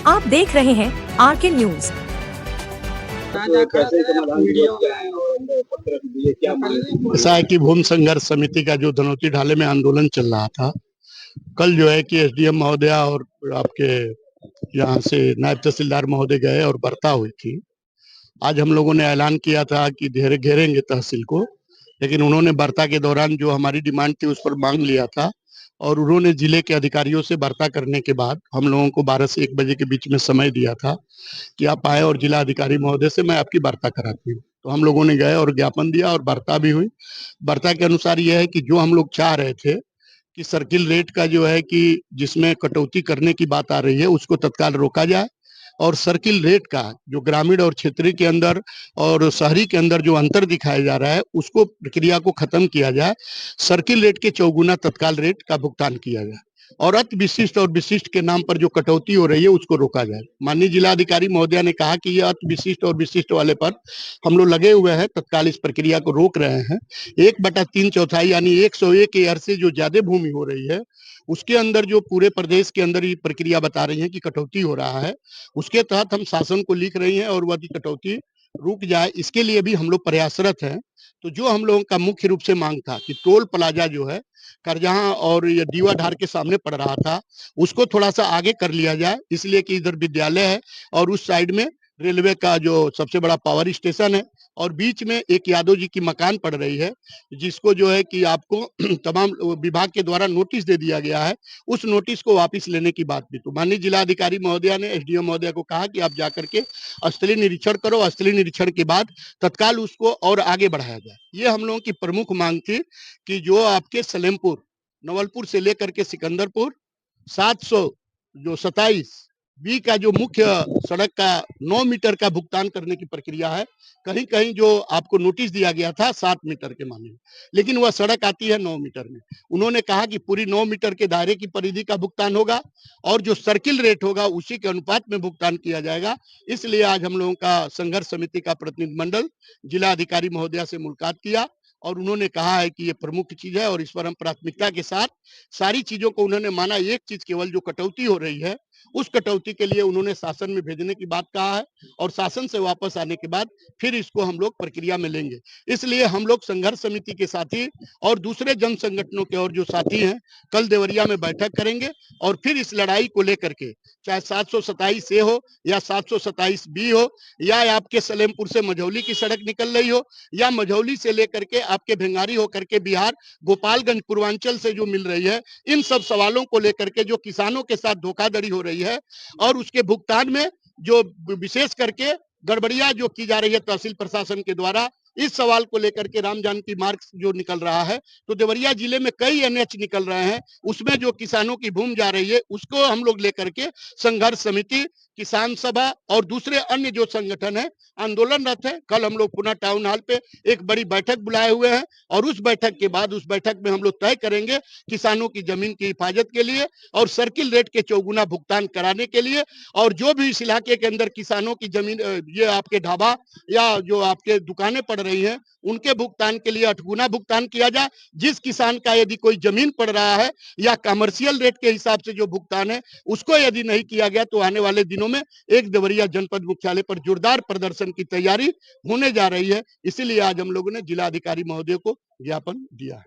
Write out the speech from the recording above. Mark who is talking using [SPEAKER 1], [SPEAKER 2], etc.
[SPEAKER 1] आप देख रहे हैं आरके न्यूज।
[SPEAKER 2] कैसे समाधान वीडियो और पत्र दिए, क्या माने?
[SPEAKER 3] ऐसा है कि भूमि संघर्ष समिति का जो धनौती ढाले में आंदोलन चल रहा था, कल जो है कि एसडीएम महोदया और आपके यहाँ से नायब तहसीलदार महोदय गए और वार्ता हुई थी। आज हम लोगों ने ऐलान किया था कि घेरेंगे तहसील को, लेकिन उन्होंने वार्ता के दौरान जो हमारी डिमांड थी उस पर मांग लिया था और उन्होंने जिले के अधिकारियों से वार्ता करने के बाद हम लोगों को 12 से 1 बजे के बीच में समय दिया था कि आप आए और जिला अधिकारी महोदय से मैं आपकी वार्ता कराती हूँ। तो हम लोगों ने गए और ज्ञापन दिया और वार्ता भी हुई। वार्ता के अनुसार यह है कि जो हम लोग चाह रहे थे कि सर्किल रेट का जो है कि जिसमें कटौती करने की बात आ रही है उसको तत्काल रोका जाए और सर्किल रेट का जो ग्रामीण और क्षेत्रीय के अंदर और शहरी के अंदर जो अंतर दिखाया जा रहा है उसको प्रक्रिया को खत्म किया जाए। सर्किल रेट के चौगुना तत्काल रेट का भुगतान किया जाए और अति विशिष्ट और विशिष्ट के नाम पर जो कटौती हो रही है उसको रोका जाए। माननीय जिलाधिकारी महोदया ने कहा कि यह अति विशिष्ट और विशिष्ट वाले पर हम लोग लगे हुए हैं, तत्काल इस प्रक्रिया को रोक रहे हैं। 1/3 यानी 101 एयर से जो ज्यादा भूमि हो रही है उसके अंदर जो पूरे प्रदेश के अंदर ये प्रक्रिया बता रही है कि कटौती हो रहा है, उसके तहत हम शासन को लिख रही हैं और वह कटौती रुक जाए, इसके लिए भी हम लोग प्रयासरत हैं। तो जो हम लोगों का मुख्य रूप से मांग था कि टोल प्लाजा जो है करजहां और ये दीवा धार के सामने पड़ रहा था उसको थोड़ा सा आगे कर लिया जाए, इसलिए कि इधर विद्यालय है और उस साइड में रेलवे का जो सबसे बड़ा पावर स्टेशन है और बीच में एक यादव जी की मकान पड़ रही है जिसको जो है कि आपको तमाम विभाग के द्वारा नोटिस दे दिया गया है। उस नोटिस को वापस लेने की बात भी तो माननीय जिलाधिकारी महोदया ने एसडीएम महोदया को कहा कि आप जाकर के स्थलीय निरीक्षण करो, स्थलीय निरीक्षण के बाद तत्काल उसको और आगे बढ़ाया जाए। ये हम लोगों की प्रमुख मांग थी कि जो आपके सलेमपुर नवलपुर से लेकर के सिकंदरपुर 700 जो 27 बी का जो मुख्य सड़क का 9 मीटर का भुगतान करने की प्रक्रिया है, कहीं कहीं जो आपको नोटिस दिया गया था 7 मीटर के मामले में, लेकिन वह सड़क आती है 9 मीटर में। उन्होंने कहा कि पूरी 9 मीटर के दायरे की परिधि का भुगतान होगा और जो सर्किल रेट होगा उसी के अनुपात में भुगतान किया जाएगा। इसलिए आज हम लोगों का संघर्ष समिति का प्रतिनिधिमंडल जिला अधिकारी महोदया से मुलाकात किया और उन्होंने कहा है कि ये प्रमुख चीज है और इस पर हम प्राथमिकता के साथ सारी चीजों को उन्होंने माना। एक चीज केवल जो कटौती हो रही है उस कटौती के लिए उन्होंने शासन में भेजने की बात कहा है और शासन से वापस आने के बाद फिर इसको हम लोग प्रक्रिया में लेंगे। इसलिए हम लोग संघर्ष समिति के साथी और दूसरे जन संगठनों के और जो साथी हैं कल देवरिया में बैठक करेंगे और फिर इस लड़ाई को लेकर के चाहे 727 ए हो या 727 बी हो या आपके सलेमपुर से मझौली की सड़क निकल रही हो या मझौली से लेकर के आपके भिंगारी होकर के बिहार गोपालगंज पूर्वांचल से जो मिल रही है, इन सब सवालों को लेकर के जो किसानों के साथ धोखाधड़ी हो रही है और उसके भुगतान में जो विशेष करके गड़बड़ियां जो की जा रही है तहसील प्रशासन के द्वारा, इस सवाल को लेकर के राम जानकी मार्ग जो निकल रहा है तो देवरिया जिले में कई एनएच निकल रहे हैं, उसमें जो किसानों की भूमि जा रही है उसको हम लोग लेकर के संघर्ष समिति, किसान सभा और दूसरे अन्य जो संगठन है आंदोलनरत है। कल हम लोग पुनः टाउन हॉल पे एक बड़ी बैठक बुलाए हुए हैं और उस बैठक के बाद उस बैठक में हम लोग तय करेंगे किसानों की जमीन की हिफाजत के लिए और सर्किल रेट के चौगुना भुगतान कराने के लिए और जो भी इस इलाके के अंदर किसानों की जमीन ये आपके ढाबा या जो आपके दुकानें पड़ रही हैं उनके भुगतान के लिए 8 गुना भुगतान किया जाए। जिस किसान का यदि कोई जमीन पड़ रहा है या कमर्शियल रेट के हिसाब से जो भुगतान है उसको यदि नहीं किया गया तो आने वाले दिनों में एक देवरिया जनपद मुख्यालय पर जोरदार प्रदर्शन की तैयारी होने जा रही है। इसीलिए आज हम लोगों ने जिला अधिकारी महोदय को ज्ञापन दिया है।